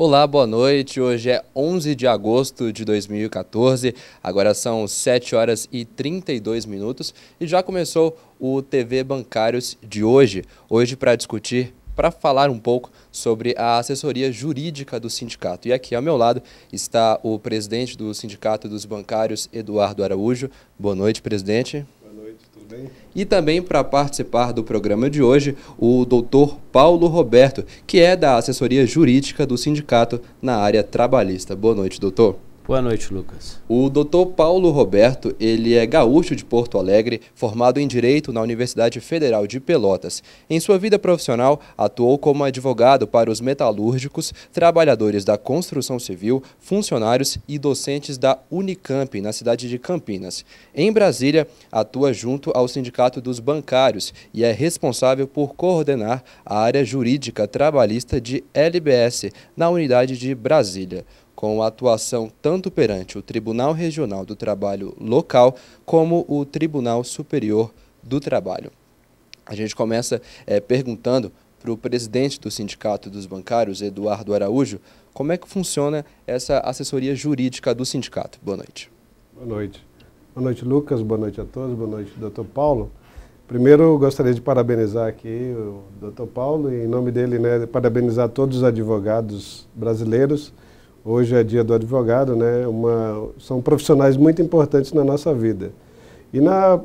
Olá, boa noite. Hoje é 11 de agosto de 2014, agora são 7 horas e 32 minutos e já começou o TV Bancários de hoje. Hoje para falar um pouco sobre a assessoria jurídica do sindicato. E aqui ao meu lado está o presidente do Sindicato dos Bancários, Eduardo Araújo. Boa noite, presidente. E também para participar do programa de hoje, o doutor Paulo Roberto, que é da assessoria jurídica do sindicato na área trabalhista. Boa noite, doutor. Boa noite, Lucas. O doutor Paulo Roberto, ele é gaúcho de Porto Alegre, formado em Direito na Universidade Federal de Pelotas. Em sua vida profissional, atuou como advogado para os metalúrgicos, trabalhadores da construção civil, funcionários e docentes da Unicamp, na cidade de Campinas. Em Brasília, atua junto ao Sindicato dos Bancários e é responsável por coordenar a área jurídica trabalhista de LBS, na unidade de Brasília, com atuação tanto perante o Tribunal Regional do Trabalho local como o Tribunal Superior do Trabalho. A gente começa perguntando para o presidente do Sindicato dos Bancários, Eduardo Araújo, como é que funciona essa assessoria jurídica do sindicato. Boa noite. Boa noite. Boa noite, Lucas. Boa noite a todos. Boa noite, doutor Paulo. Primeiro, eu gostaria de parabenizar aqui o doutor Paulo e, em nome dele, parabenizar todos os advogados brasileiros. Hoje é dia do advogado, são profissionais muito importantes na nossa vida. E na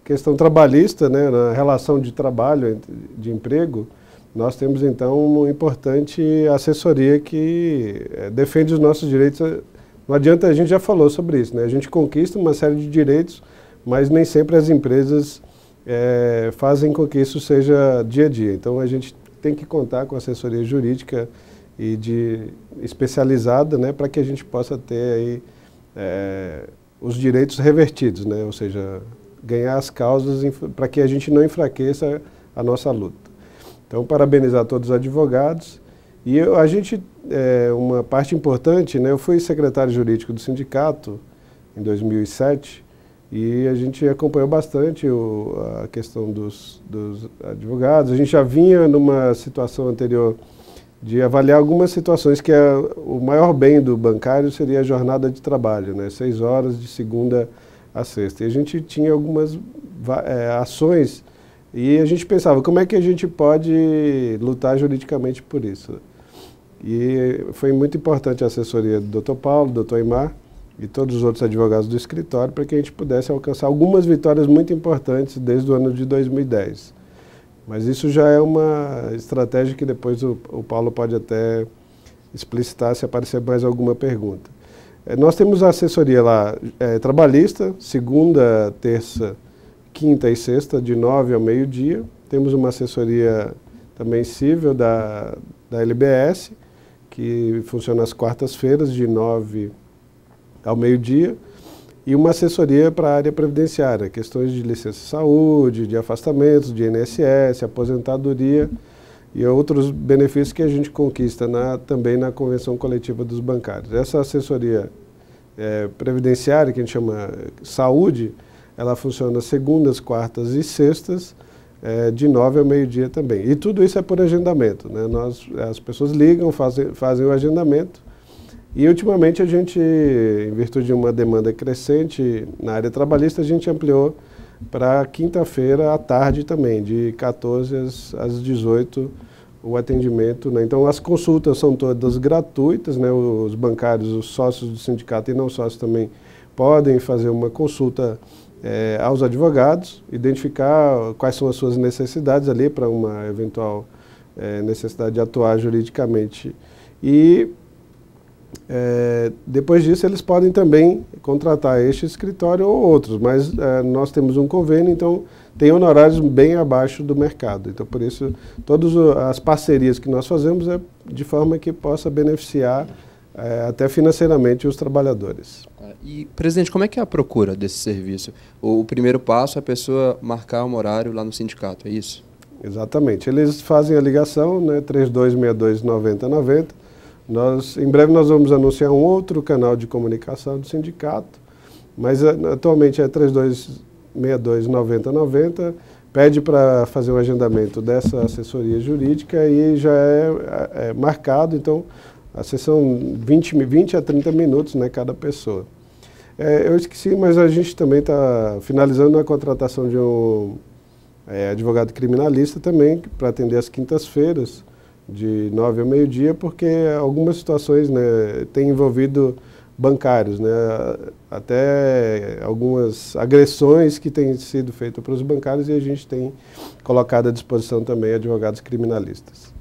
questão trabalhista, na relação de trabalho, de emprego, nós temos então uma importante assessoria que defende os nossos direitos. Não adianta, a gente já falou sobre isso, a gente conquista uma série de direitos, mas nem sempre as empresas fazem com que isso seja dia a dia. Então a gente tem que contar com assessoria jurídica e especializada, para que a gente possa ter aí os direitos revertidos, ou seja, ganhar as causas para que a gente não enfraqueça a nossa luta. Então, parabenizar todos os advogados. E a gente, uma parte importante, eu fui secretário jurídico do sindicato em 2007 e a gente acompanhou bastante a questão dos advogados. A gente já vinha numa situação anterior de avaliar algumas situações que o maior bem do bancário seria a jornada de trabalho, 6 horas de segunda a sexta. E a gente tinha algumas ações e a gente pensava, como é que a gente pode lutar juridicamente por isso? E foi muito importante a assessoria do Dr. Paulo, do Dr. Aimar e todos os outros advogados do escritório para que a gente pudesse alcançar algumas vitórias muito importantes desde o ano de 2010. Mas isso já é uma estratégia que depois o Paulo pode até explicitar se aparecer mais alguma pergunta. Nós temos a assessoria lá trabalhista, segunda, terça, quinta e sexta, de 9 ao meio-dia. Temos uma assessoria também civil da LBS, que funciona às quartas-feiras, de 9 ao meio-dia. E uma assessoria para a área previdenciária, questões de licença-saúde, de afastamentos, de INSS, aposentadoria e outros benefícios que a gente conquista também na Convenção Coletiva dos Bancários. Essa assessoria previdenciária, que a gente chama saúde, ela funciona segundas, quartas e sextas, de 9 ao meio-dia também. E tudo isso é por agendamento, as pessoas ligam, fazem o agendamento. E, ultimamente, a gente, em virtude de uma demanda crescente na área trabalhista, a gente ampliou para quinta-feira à tarde também, de 14 às 18, o atendimento. Então, as consultas são todas gratuitas, os bancários, os sócios do sindicato e não sócios também podem fazer uma consulta aos advogados, identificar quais são as suas necessidades ali para uma eventual necessidade de atuar juridicamente. E depois disso, eles podem também contratar este escritório ou outros, mas nós temos um convênio, então tem honorários bem abaixo do mercado. Então, por isso, todas as parcerias que nós fazemos é de forma que possa beneficiar até financeiramente os trabalhadores. E, presidente, como é que é a procura desse serviço? O primeiro passo é a pessoa marcar um horário lá no sindicato, é isso? Exatamente. Eles fazem a ligação, 3262-9090. Em breve nós vamos anunciar um outro canal de comunicação do sindicato, mas atualmente é 3262-9090, pede para fazer o agendamento dessa assessoria jurídica e já é marcado, então A sessão 20 a 30 minutos, né, cada pessoa. Eu esqueci, mas a gente também está finalizando a contratação de um advogado criminalista também, para atender às quintas-feiras, de 9 ao meio-dia, porque algumas situações, né, têm envolvido bancários, né, até algumas agressões que têm sido feitas para os bancários, e a gente tem colocado à disposição também advogados criminalistas.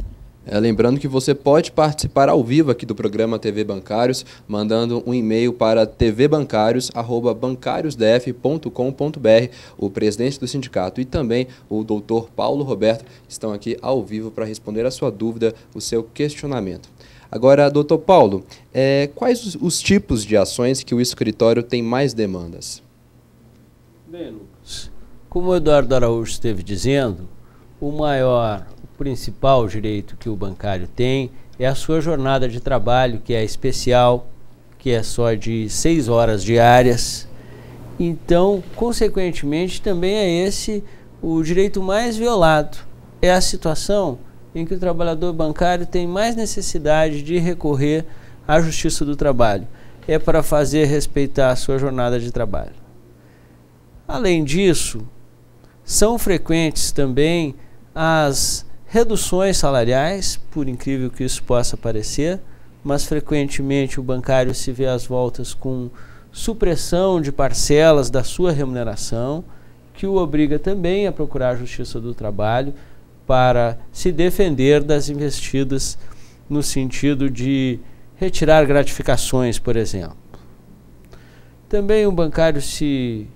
Lembrando que você pode participar ao vivo aqui do programa TV Bancários, mandando um e-mail para tvbancarios@bancariosdf.com.br. O presidente do sindicato e também o doutor Paulo Roberto estão aqui ao vivo para responder a sua dúvida, o seu questionamento. Agora, doutor Paulo, quais os tipos de ações que o escritório tem mais demandas? Bem, Lucas, como o Eduardo Araújo esteve dizendo, o principal direito que o bancário tem é a sua jornada de trabalho, que é especial, que é só de 6 horas diárias. Então, consequentemente, também é esse o direito mais violado. É a situação em que o trabalhador bancário tem mais necessidade de recorrer à Justiça do Trabalho. É para fazer respeitar a sua jornada de trabalho. Além disso, são frequentes também as reduções salariais, por incrível que isso possa parecer, mas frequentemente o bancário se vê às voltas com supressão de parcelas da sua remuneração, que o obriga também a procurar a Justiça do Trabalho para se defender das investidas no sentido de retirar gratificações, por exemplo. Também o bancário se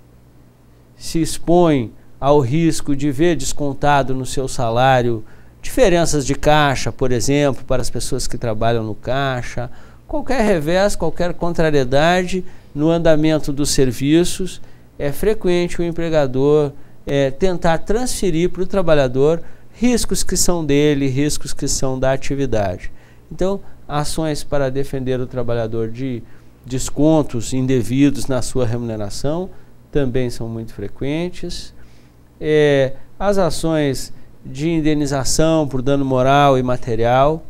expõe ao risco de ver descontado no seu salário diferenças de caixa, por exemplo, para as pessoas que trabalham no caixa, qualquer revés, qualquer contrariedade no andamento dos serviços. É frequente o empregador tentar transferir para o trabalhador riscos que são dele, riscos que são da atividade. Então, ações para defender o trabalhador de descontos indevidos na sua remuneração também são muito frequentes. As ações de indenização por dano moral e material.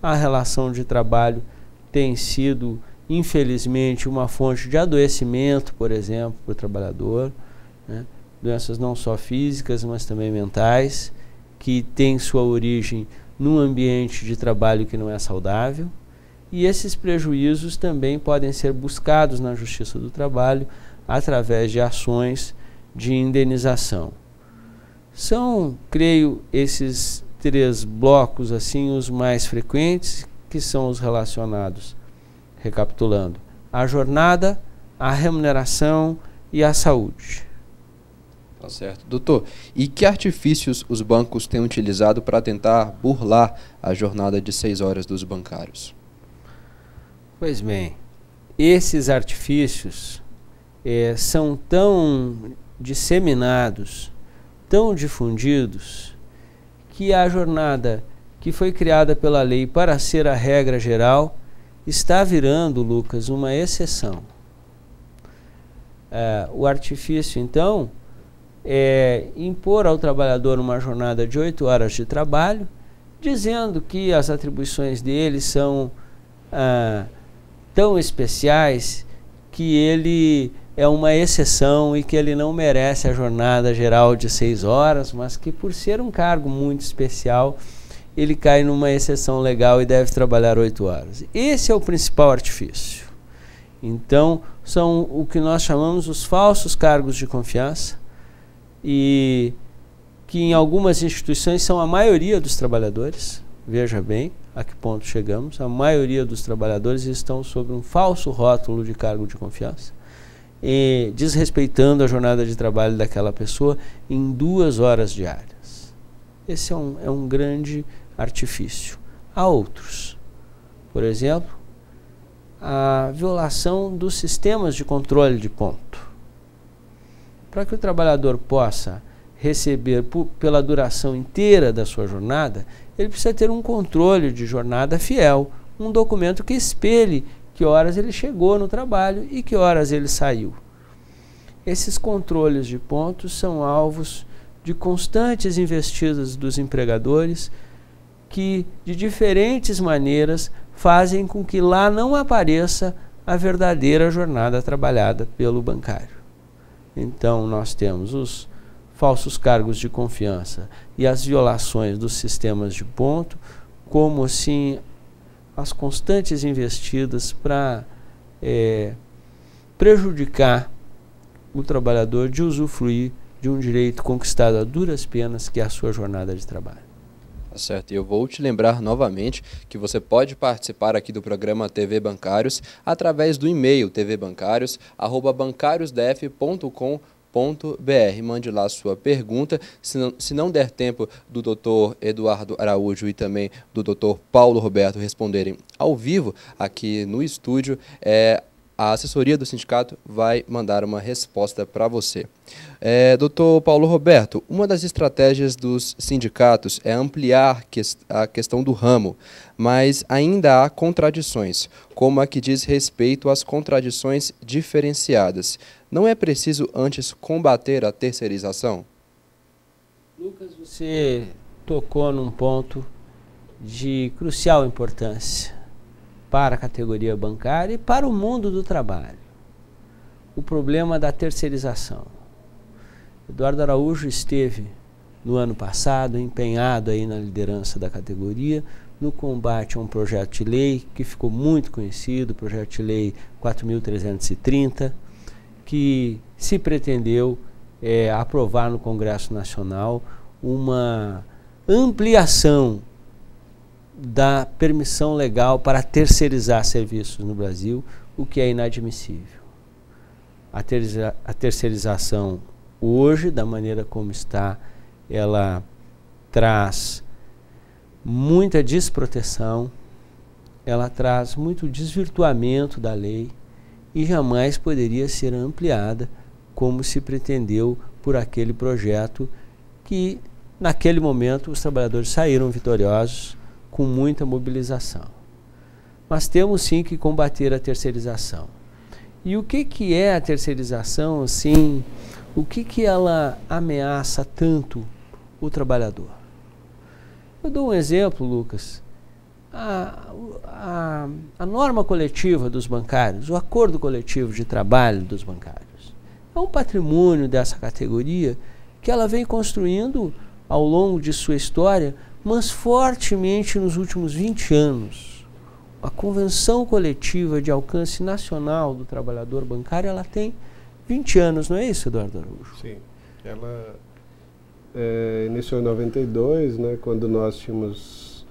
A relação de trabalho tem sido, infelizmente, uma fonte de adoecimento, por exemplo, para o trabalhador, né? Doenças não só físicas, mas também mentais, que têm sua origem num ambiente de trabalho que não é saudável. E esses prejuízos também podem ser buscados na Justiça do Trabalho através de ações de indenização. São, creio, esses 3 blocos assim os mais frequentes, que são os relacionados, recapitulando, a jornada, a remuneração e a saúde. Tá certo. Doutor, e que artifícios os bancos têm utilizado para tentar burlar a jornada de 6 horas dos bancários? Pois bem, esses artifícios são tão disseminados, tão difundidos, que a jornada que foi criada pela lei para ser a regra geral está virando, Lucas, uma exceção. O artifício, então, é impor ao trabalhador uma jornada de 8 horas de trabalho, dizendo que as atribuições dele são tão especiais que ele é uma exceção e que ele não merece a jornada geral de 6 horas, mas que por ser um cargo muito especial, ele cai numa exceção legal e deve trabalhar 8 horas. Esse é o principal artifício. Então, são o que nós chamamos os falsos cargos de confiança, e que em algumas instituições são a maioria dos trabalhadores. Veja bem a que ponto chegamos. A maioria dos trabalhadores estão sob um falso rótulo de cargo de confiança, desrespeitando a jornada de trabalho daquela pessoa em 2 horas diárias. Esse é um grande artifício. Há outros. Por exemplo, a violação dos sistemas de controle de ponto. Para que o trabalhador possa receber pela duração inteira da sua jornada, ele precisa ter um controle de jornada fiel, um documento que espelhe que horas ele chegou no trabalho e que horas ele saiu. Esses controles de pontos são alvos de constantes investidas dos empregadores que, de diferentes maneiras, fazem com que lá não apareça a verdadeira jornada trabalhada pelo bancário. Então, nós temos os falsos cargos de confiança e as violações dos sistemas de ponto, como assim as constantes investidas para prejudicar o trabalhador de usufruir de um direito conquistado a duras penas, que é a sua jornada de trabalho. Tá certo, e eu vou te lembrar novamente que você pode participar aqui do programa TV Bancários através do e-mail tvbancarios@bancariosdf.com.br. Mande lá a sua pergunta. Se não der tempo do Dr. Eduardo Araújo e também do Dr. Paulo Roberto responderem ao vivo aqui no estúdio, a assessoria do sindicato vai mandar uma resposta para você. Dr. Paulo Roberto, uma das estratégias dos sindicatos é ampliar a questão do ramo, mas ainda há contradições, como a que diz respeito às contradições diferenciadas. Não é preciso antes combater a terceirização? Lucas, você tocou num ponto de crucial importância para a categoria bancária e para o mundo do trabalho. O problema da terceirização. Eduardo Araújo esteve no ano passado empenhado aí na liderança da categoria, no combate a um projeto de lei que ficou muito conhecido, o projeto de lei 4.330, que se pretendeu aprovar no Congresso Nacional uma ampliação da permissão legal para terceirizar serviços no Brasil, o que é inadmissível. A terceirização hoje, da maneira como está, ela traz muita desproteção, ela traz muito desvirtuamento da lei e jamais poderia ser ampliada como se pretendeu por aquele projeto que, naquele momento, os trabalhadores saíram vitoriosos com muita mobilização. Mas temos sim que combater a terceirização. E o que é a terceirização, assim, o que ela ameaça tanto o trabalhador? Eu dou um exemplo, Lucas. A norma coletiva dos bancários, o acordo coletivo de trabalho dos bancários, é um patrimônio dessa categoria que ela vem construindo ao longo de sua história, mas fortemente nos últimos 20 anos. A Convenção Coletiva de Alcance Nacional do Trabalhador Bancário, ela tem 20 anos, não é isso, Eduardo Araújo? Sim. Ela iniciou em 92, né, quando nós tínhamos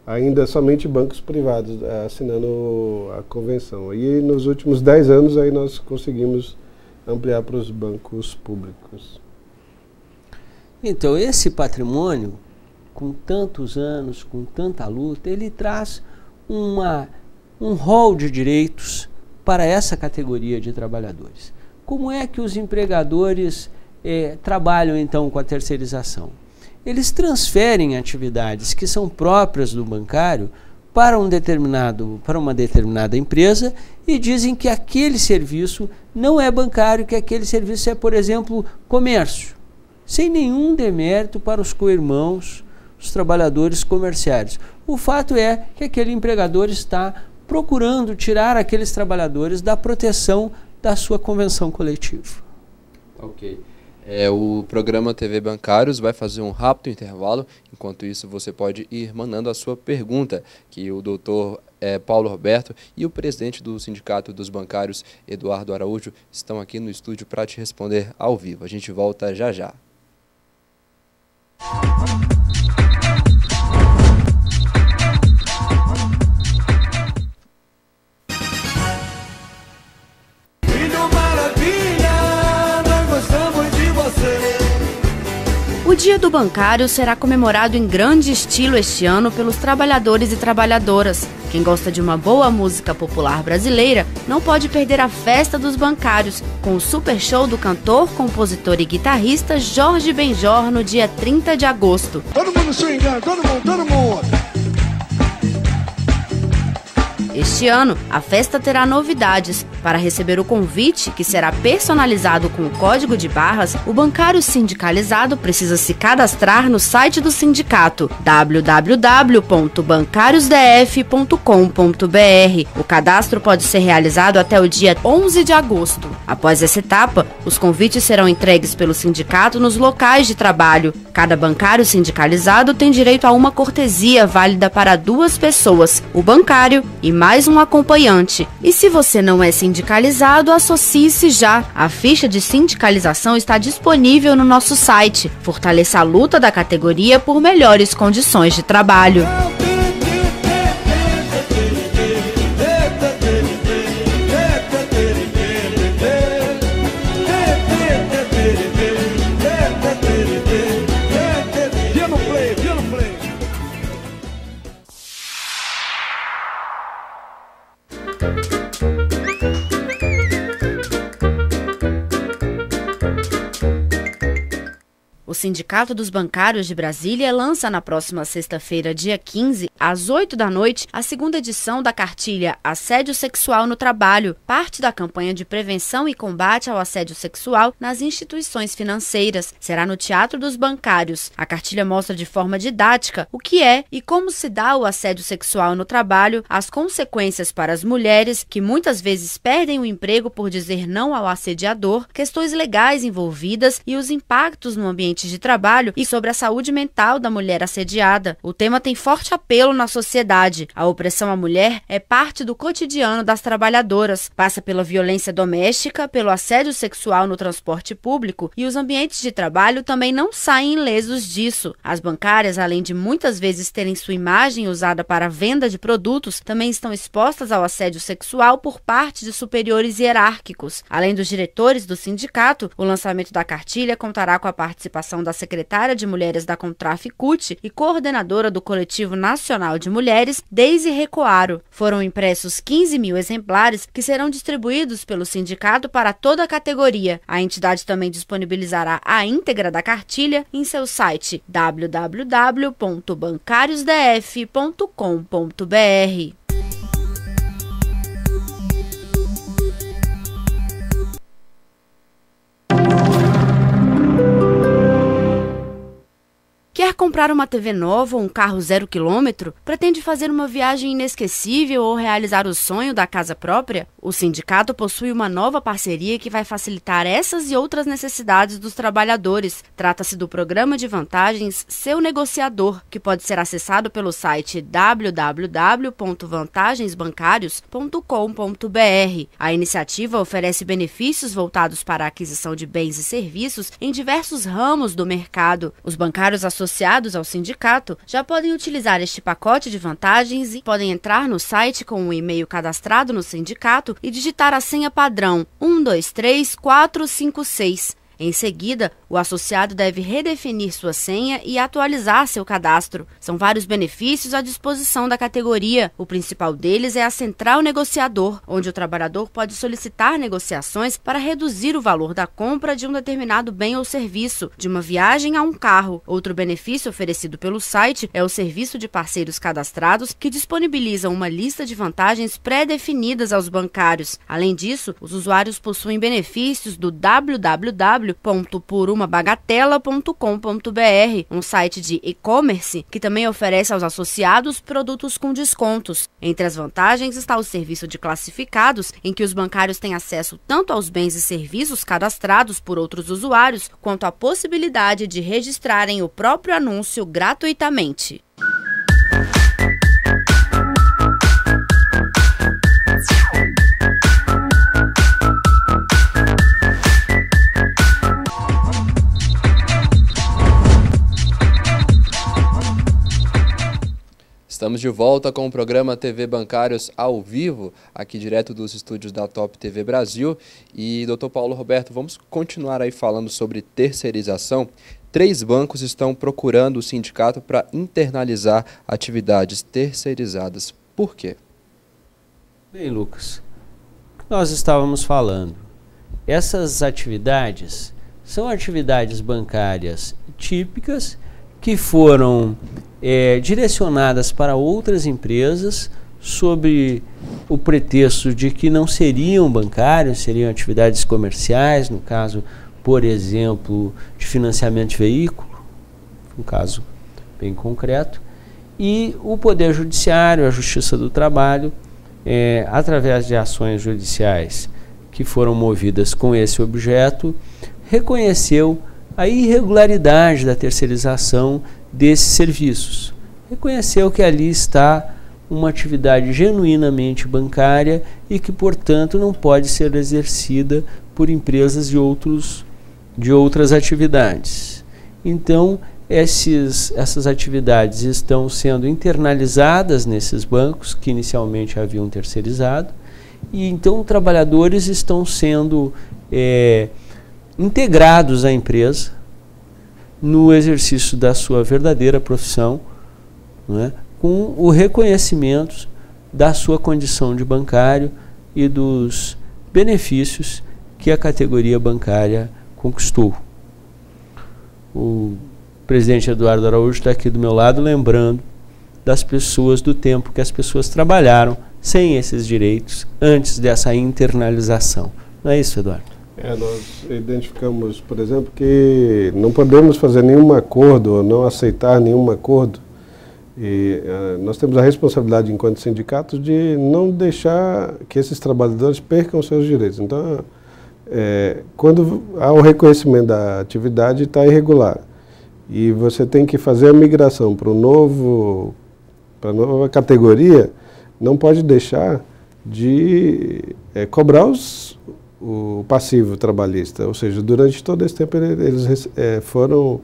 ainda somente bancos privados assinando a convenção. E nos últimos 10 anos aí nós conseguimos ampliar para os bancos públicos. Então, esse patrimônio, com tantos anos, com tanta luta, ele traz um rol de direitos para essa categoria de trabalhadores. Como é que os empregadores trabalham então com a terceirização? Eles transferem atividades que são próprias do bancário para uma determinada empresa e dizem que aquele serviço não é bancário, que aquele serviço é, por exemplo, comércio, sem nenhum demérito para os co-irmãos, os trabalhadores comerciários. O fato é que aquele empregador está procurando tirar aqueles trabalhadores da proteção da sua convenção coletiva. Ok. O programa TV Bancários vai fazer um rápido intervalo. Enquanto isso, você pode ir mandando a sua pergunta, que o doutor Paulo Roberto e o presidente do Sindicato dos Bancários, Eduardo Araújo, estão aqui no estúdio para te responder ao vivo. A gente volta já já. O Dia do Bancário será comemorado em grande estilo este ano pelos trabalhadores e trabalhadoras. Quem gosta de uma boa música popular brasileira não pode perder a Festa dos Bancários, com o super show do cantor, compositor e guitarrista Jorge Benjor no dia 30 de agosto. Todo mundo swingando, todo mundo! Este ano, a festa terá novidades. Para receber o convite, que será personalizado com o código de barras, o bancário sindicalizado precisa se cadastrar no site do sindicato www.bancariosdf.com.br. O cadastro pode ser realizado até o dia 11 de agosto. Após essa etapa, os convites serão entregues pelo sindicato nos locais de trabalho. Cada bancário sindicalizado tem direito a uma cortesia válida para 2 pessoas, o bancário e mais um acompanhante. E se você não é sindicalizado, associe-se já. A ficha de sindicalização está disponível no nosso site. Fortaleça a luta da categoria por melhores condições de trabalho. O Sindicato dos Bancários de Brasília lança na próxima sexta-feira, dia 15, às 8 da noite, a segunda edição da cartilha Assédio Sexual no Trabalho, parte da campanha de prevenção e combate ao assédio sexual nas instituições financeiras. Será no Teatro dos Bancários. A cartilha mostra de forma didática o que é e como se dá o assédio sexual no trabalho, as consequências para as mulheres, que muitas vezes perdem o emprego por dizer não ao assediador, questões legais envolvidas e os impactos no ambiente de trabalho e sobre a saúde mental da mulher assediada. O tema tem forte apelo na sociedade. A opressão à mulher é parte do cotidiano das trabalhadoras. Passa pela violência doméstica, pelo assédio sexual no transporte público e os ambientes de trabalho também não saem ilesos disso. As bancárias, além de muitas vezes terem sua imagem usada para a venda de produtos, também estão expostas ao assédio sexual por parte de superiores hierárquicos. Além dos diretores do sindicato, o lançamento da cartilha contará com a participação da secretária de Mulheres da Contraficute e coordenadora do Coletivo Nacional de Mulheres, Deise Recoaro. Foram impressos 15.000 exemplares que serão distribuídos pelo sindicato para toda a categoria. A entidade também disponibilizará a íntegra da cartilha em seu site www.bancariosdf.com.br. Quer comprar uma TV nova ou um carro 0 km? Pretende fazer uma viagem inesquecível ou realizar o sonho da casa própria? O sindicato possui uma nova parceria que vai facilitar essas e outras necessidades dos trabalhadores. Trata-se do programa de vantagens Seu Negociador, que pode ser acessado pelo site www.vantagensbancarios.com.br. A iniciativa oferece benefícios voltados para a aquisição de bens e serviços em diversos ramos do mercado. Os bancários associados ao sindicato já podem utilizar este pacote de vantagens e podem entrar no site com um e-mail cadastrado no sindicato e digitar a senha padrão 123456. Em seguida, o associado deve redefinir sua senha e atualizar seu cadastro. São vários benefícios à disposição da categoria. O principal deles é a Central Negociador, onde o trabalhador pode solicitar negociações para reduzir o valor da compra de um determinado bem ou serviço, de uma viagem a um carro. Outro benefício oferecido pelo site é o serviço de parceiros cadastrados, que disponibilizam uma lista de vantagens pré-definidas aos bancários. Além disso, os usuários possuem benefícios do www.porumabagatela.com.br, um site de e-commerce que também oferece aos associados produtos com descontos. Entre as vantagens está o serviço de classificados, em que os bancários têm acesso tanto aos bens e serviços cadastrados por outros usuários, quanto a possibilidade de registrarem o próprio anúncio gratuitamente. Estamos de volta com o programa TV Bancários ao vivo, aqui direto dos estúdios da Top TV Brasil. E, Dr. Paulo Roberto, vamos continuar aí falando sobre terceirização. 3 bancos estão procurando o sindicato para internalizar atividades terceirizadas. Por quê? Bem, Lucas, o que nós estávamos falando, essas atividades são atividades bancárias típicas que foram direcionadas para outras empresas sob o pretexto de que não seriam bancários, seriam atividades comerciais, no caso, por exemplo, de financiamento de veículo, um caso bem concreto, e o Poder Judiciário, a Justiça do Trabalho, através de ações judiciais que foram movidas com esse objeto, reconheceu a irregularidade da terceirização desses serviços. Reconheceu que ali está uma atividade genuinamente bancária e que, portanto, não pode ser exercida por empresas de outras atividades. Então, essas atividades estão sendo internalizadas nesses bancos que inicialmente haviam terceirizado, e então trabalhadores estão sendo integrados à empresa no exercício da sua verdadeira profissão, não é? Com o reconhecimento da sua condição de bancário e dos benefícios que a categoria bancária conquistou. O presidente Eduardo Araújo está aqui do meu lado, lembrando das pessoas, do tempo que as pessoas trabalharam sem esses direitos antes dessa internalização. Não é isso, Eduardo? Nós identificamos, por exemplo, que não podemos fazer nenhum acordo ou não aceitar nenhum acordo. E nós temos a responsabilidade, enquanto sindicatos, de não deixar que esses trabalhadores percam seus direitos. Então, quando há o reconhecimento da atividade, está irregular. E você tem que fazer a migração para a nova categoria, não pode deixar de cobrar o passivo trabalhista. Ou seja, durante todo esse tempo eles foram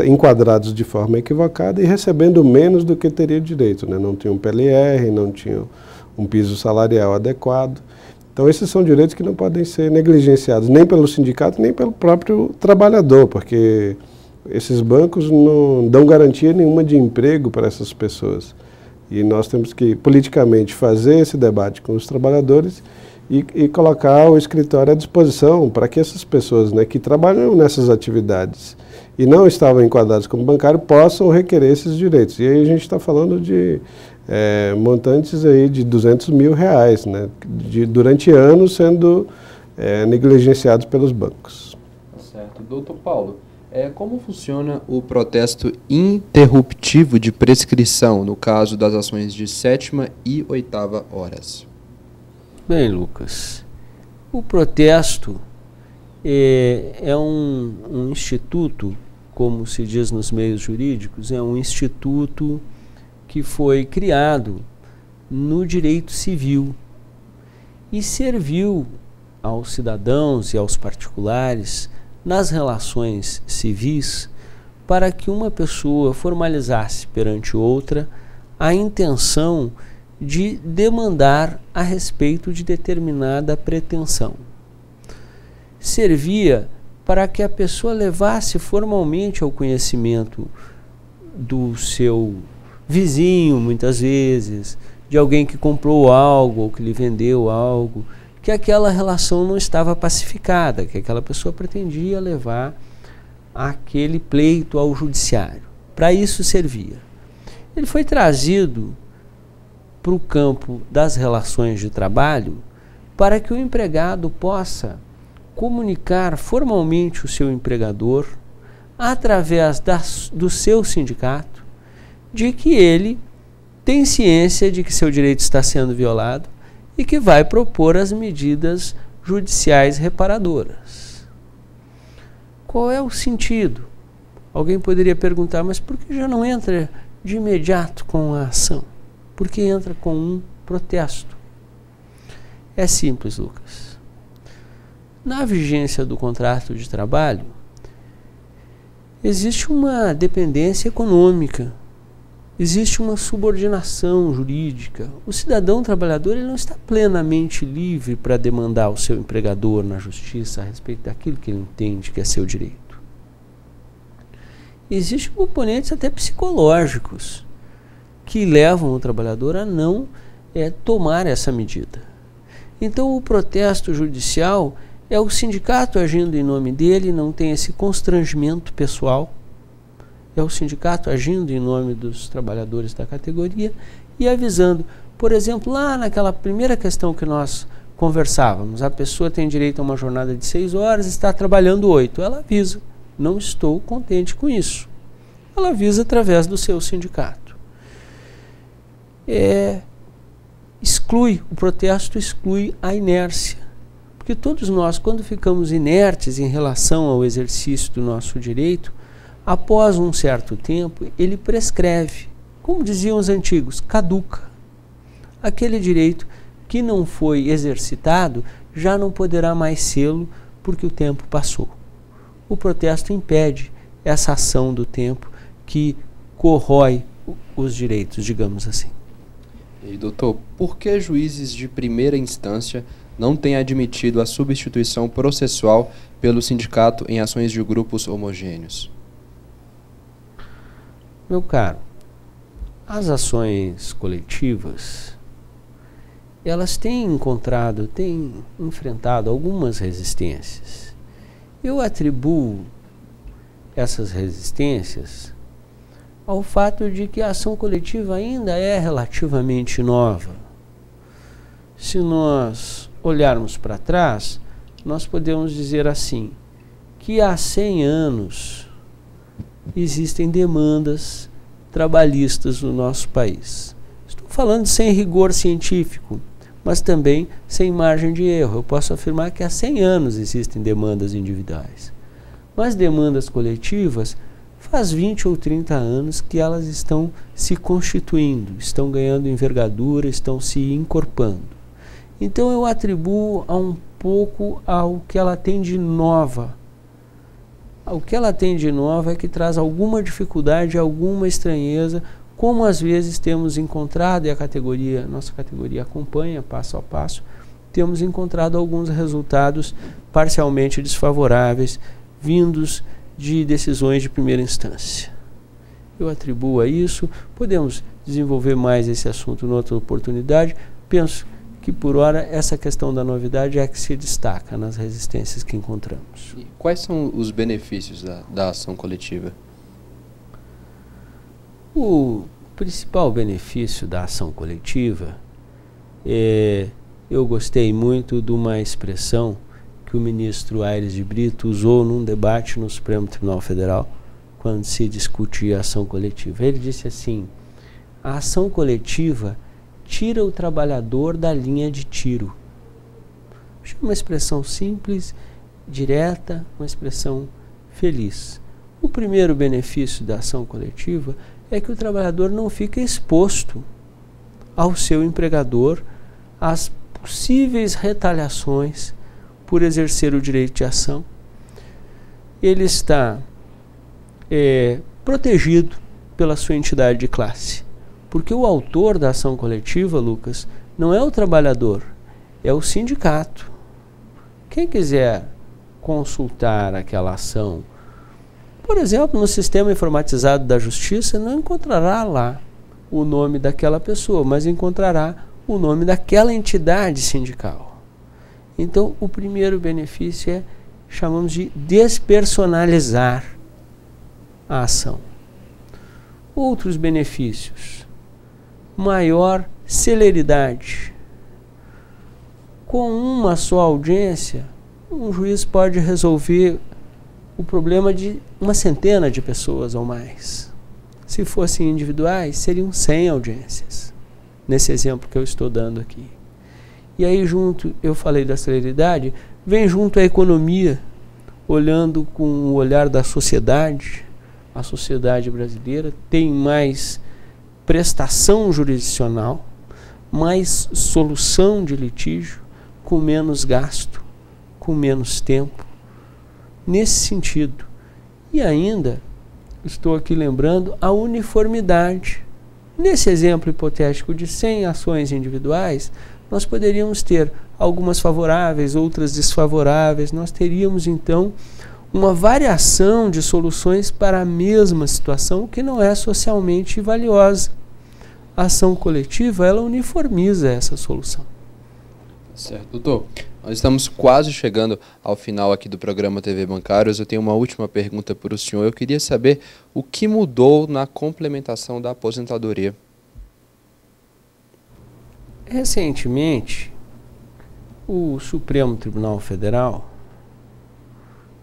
enquadrados de forma equivocada e recebendo menos do que teria direito, né? Não tinham PLR, não tinham um piso salarial adequado. Então esses são direitos que não podem ser negligenciados nem pelo sindicato, nem pelo próprio trabalhador, porque esses bancos não dão garantia nenhuma de emprego para essas pessoas. E nós temos que, politicamente, fazer esse debate com os trabalhadores e colocar o escritório à disposição para que essas pessoas, né, que trabalham nessas atividades e não estavam enquadradas como bancário possam requerer esses direitos. E aí a gente está falando de montantes aí de R$200 mil, né, durante anos sendo negligenciados pelos bancos. Certo. Doutor Paulo, como funciona o protesto interruptivo de prescrição no caso das ações de 7ª e 8ª horas? Bem, Lucas, o protesto é um instituto, como se diz nos meios jurídicos, é um instituto que foi criado no direito civil e serviu aos cidadãos e aos particulares nas relações civis para que uma pessoa formalizasse perante outra a intenção de demandar a respeito de determinada pretensão. Servia para que a pessoa levasse formalmente ao conhecimento do seu vizinho, muitas vezes, de alguém que comprou algo ou que lhe vendeu algo, que aquela relação não estava pacificada, que aquela pessoa pretendia levar aquele pleito ao judiciário. Para isso servia. Ele foi trazido para o campo das relações de trabalho para que o empregado possa comunicar formalmente o seu empregador, através do seu sindicato, de que ele tem ciência de que seu direito está sendo violado e que vai propor as medidas judiciais reparadoras. Qual é o sentido? Alguém poderia perguntar, mas por que já não entra de imediato com a ação? Por que entra com um protesto? É simples, Lucas. Na vigência do contrato de trabalho, existe uma dependência econômica, existe uma subordinação jurídica. O cidadão trabalhador ele não está plenamente livre para demandar ao seu empregador na justiça a respeito daquilo que ele entende que é seu direito. Existem componentes até psicológicos que levam o trabalhador a não tomar essa medida. Então o protesto judicial é o sindicato agindo em nome dele, não tem esse constrangimento pessoal, é o sindicato agindo em nome dos trabalhadores da categoria e avisando, Por exemplo, lá naquela primeira questão que nós conversávamos, a pessoa tem direito a uma jornada de 6 horas, está trabalhando 8. Ela avisa, não estou contente com isso. Ela avisa através do seu sindicato. O protesto exclui a inércia. Porque todos nós, quando ficamos inertes em relação ao exercício do nosso direito, após um certo tempo, ele prescreve. Como diziam os antigos, caduca. Aquele direito que não foi exercitado já não poderá mais sê-lo porque o tempo passou. O protesto impede essa ação do tempo que corrói os direitos, digamos assim. E, doutor, por que juízes de primeira instância não têm admitido a substituição processual pelo sindicato em ações de grupos homogêneos? Meu caro, as ações coletivas, elas têm enfrentado algumas resistências. Eu atribuo essas resistências ao fato de que a ação coletiva ainda é relativamente nova. Se nós olharmos para trás, nós podemos dizer assim, que há 100 anos existem demandas trabalhistas no nosso país. Estou falando sem rigor científico, mas também sem margem de erro. Eu posso afirmar que há 100 anos existem demandas individuais. Mas demandas coletivas, faz 20 ou 30 anos que elas estão se constituindo, estão ganhando envergadura, estão se encorpando. Então eu atribuo a um pouco ao que ela tem de nova. O que ela tem de nova é que traz alguma dificuldade, alguma estranheza, como às vezes temos encontrado, e nossa categoria acompanha passo a passo, temos encontrado alguns resultados parcialmente desfavoráveis, vindos de decisões de primeira instância. Eu atribuo a isso, podemos desenvolver mais esse assunto em outra oportunidade. Penso que por hora essa questão da novidade é a que se destaca nas resistências que encontramos. E quais são os benefícios da ação coletiva? O principal benefício da ação coletiva eu gostei muito de uma expressão que o ministro Aires de Brito usou num debate no Supremo Tribunal Federal quando se discutia a ação coletiva. Ele disse assim: a ação coletiva tira o trabalhador da linha de tiro. Uma expressão simples, direta, uma expressão feliz. O primeiro benefício da ação coletiva é que o trabalhador não fica exposto ao seu empregador às possíveis retaliações por exercer o direito de ação. Ele está protegido pela sua entidade de classe. Porque o autor da ação coletiva, Lucas, não é o trabalhador, é o sindicato. Quem quiser consultar aquela ação, por exemplo, no sistema informatizado da Justiça, não encontrará lá o nome daquela pessoa, mas encontrará o nome daquela entidade sindical. Então, o primeiro benefício chamamos de despersonalizar a ação. Outros benefícios: maior celeridade. Com uma só audiência, um juiz pode resolver o problema de uma centena de pessoas ou mais. Se fossem individuais, seriam 100 audiências, nesse exemplo que eu estou dando aqui. E aí junto, eu falei da celeridade, vem junto a economia, olhando com o olhar da sociedade. A sociedade brasileira tem mais prestação jurisdicional, mais solução de litígio, com menos gasto, com menos tempo. Nesse sentido. E ainda, estou aqui lembrando, a uniformidade. Nesse exemplo hipotético de 100 ações individuais, nós poderíamos ter algumas favoráveis, outras desfavoráveis. Nós teríamos, então, uma variação de soluções para a mesma situação que não é socialmente valiosa. A ação coletiva, ela uniformiza essa solução. Certo, doutor. Nós estamos quase chegando ao final aqui do programa TV Bancários. Eu tenho uma última pergunta para o senhor. Eu queria saber o que mudou na complementação da aposentadoria. Recentemente, o Supremo Tribunal Federal,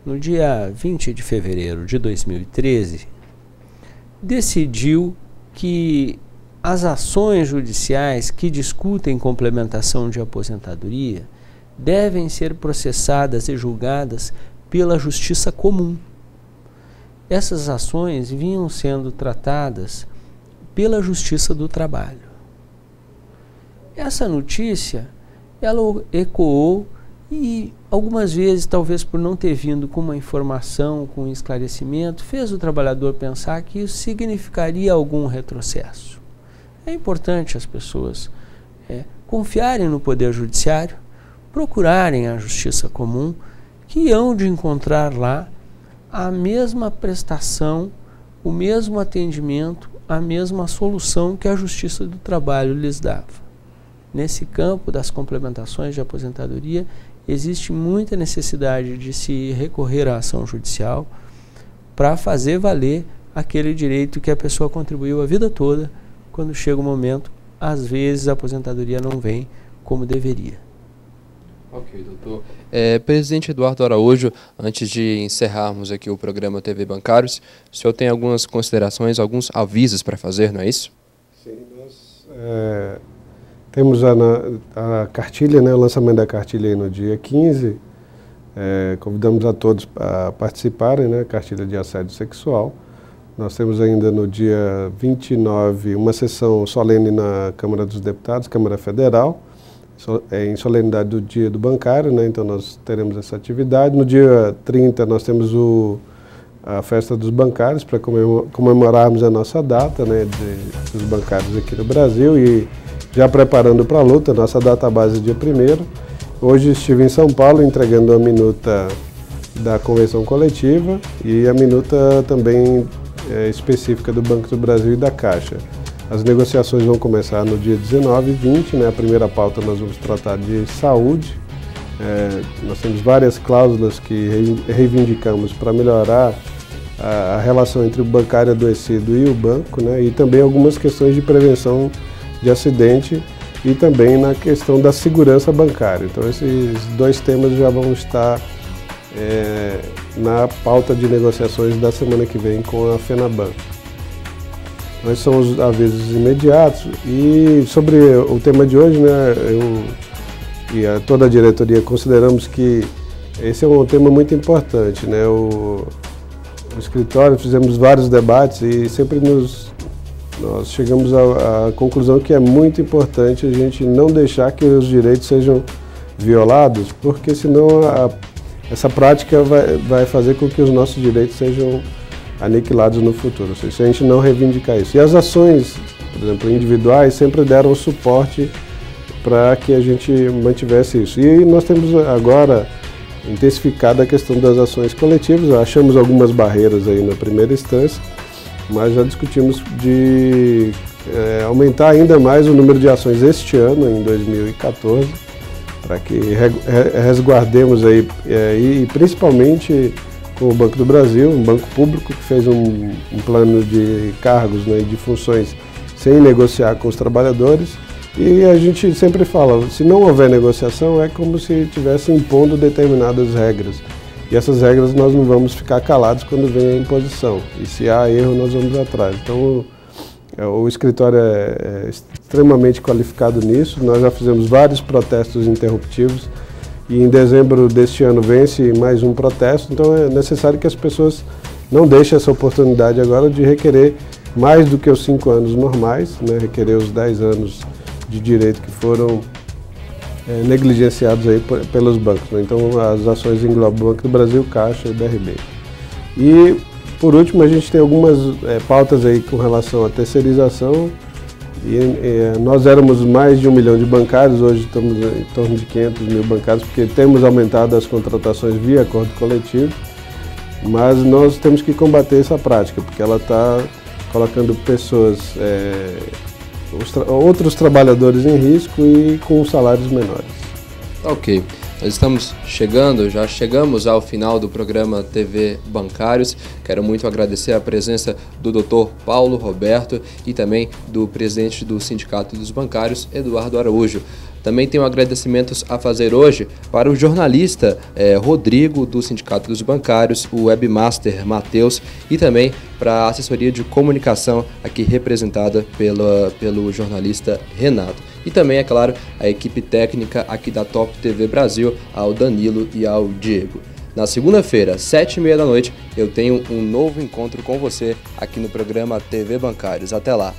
no dia 20 de fevereiro de 2013, decidiu que as ações judiciais que discutem complementação de aposentadoria devem ser processadas e julgadas pela Justiça Comum. Essas ações vinham sendo tratadas pela Justiça do Trabalho. Essa notícia, ela ecoou e algumas vezes, talvez por não ter vindo com uma informação, com um esclarecimento, fez o trabalhador pensar que isso significaria algum retrocesso. É importante as pessoas confiarem no Poder Judiciário, procurarem a Justiça Comum, que hão de encontrar lá a mesma prestação, o mesmo atendimento, a mesma solução que a Justiça do Trabalho lhes dava. Nesse campo das complementações de aposentadoria, existe muita necessidade de se recorrer à ação judicial para fazer valer aquele direito que a pessoa contribuiu a vida toda. Quando chega o momento, às vezes a aposentadoria não vem como deveria. Ok, doutor. Presidente Eduardo Araújo, antes de encerrarmos aqui o programa TV Bancários, o senhor tem algumas considerações, alguns avisos para fazer, não é isso? Sim, nós temos a cartilha, né, o lançamento da cartilha aí no dia 15. Convidamos a todos a participarem, né, cartilha de assédio sexual. Nós temos ainda no dia 29 uma sessão solene na Câmara dos Deputados, Câmara Federal, em solenidade do Dia do Bancário, né, então nós teremos essa atividade. No dia 30 nós temos a festa dos bancários, para comemorarmos a nossa data, né, dos bancários aqui no Brasil, e já preparando para a luta, nossa data base é dia 1º. Hoje estive em São Paulo entregando a minuta da convenção coletiva e a minuta também específica do Banco do Brasil e da Caixa. As negociações vão começar no dia 19 e 20, né? A primeira pauta nós vamos tratar de saúde. Nós temos várias cláusulas que reivindicamos para melhorar a relação entre o bancário adoecido e o banco, né? E também algumas questões de prevenção de acidente e também na questão da segurança bancária. Então esses dois temas já vão estar na pauta de negociações da semana que vem com a FENABAN. Esses são os avisos imediatos. E sobre o tema de hoje, né, eu e toda a diretoria consideramos que esse é um tema muito importante, né? O escritório, fizemos vários debates e sempre nós chegamos à conclusão que é muito importante a gente não deixar que os direitos sejam violados, porque senão essa prática vai fazer com que os nossos direitos sejam aniquilados no futuro, ou seja, se a gente não reivindicar isso. E as ações, por exemplo, individuais, sempre deram suporte para que a gente mantivesse isso. E nós temos agora intensificado a questão das ações coletivas, achamos algumas barreiras aí na primeira instância, mas já discutimos de aumentar ainda mais o número de ações este ano, em 2014, para que resguardemos aí, e principalmente com o Banco do Brasil, um banco público que fez um plano de cargos, né, de funções sem negociar com os trabalhadores. E a gente sempre fala, se não houver negociação, é como se estivesse impondo determinadas regras. E essas regras nós não vamos ficar calados quando vem a imposição. E se há erro, nós vamos atrás. Então, o escritório é extremamente qualificado nisso. Nós já fizemos vários protestos interruptivos. E em dezembro deste ano vence mais um protesto. Então, é necessário que as pessoas não deixem essa oportunidade agora de requerer mais do que os 5 anos normais, né? Requerer os 10 anos de direito que foram negligenciados aí pelos bancos, né? Então as ações englobam o Banco do Brasil, Caixa e BRB. E por último a gente tem algumas pautas aí com relação à terceirização. Nós éramos mais de 1 milhão de bancários, hoje estamos em torno de 500 mil bancários, porque temos aumentado as contratações via acordo coletivo, mas nós temos que combater essa prática, porque ela está colocando pessoas, outros trabalhadores em risco e com salários menores. Ok. Nós estamos já chegamos ao final do programa TV Bancários. Quero muito agradecer a presença do Dr. Paulo Roberto e também do presidente do Sindicato dos Bancários, Eduardo Araújo. Também tenho agradecimentos a fazer hoje para o jornalista Rodrigo, do Sindicato dos Bancários, o webmaster Matheus e também para a assessoria de comunicação aqui representada pelo jornalista Renato. E também, é claro, a equipe técnica aqui da Top TV Brasil, ao Danilo e ao Diego. Na segunda-feira, 7h30 da noite, eu tenho um novo encontro com você aqui no programa TV Bancários. Até lá!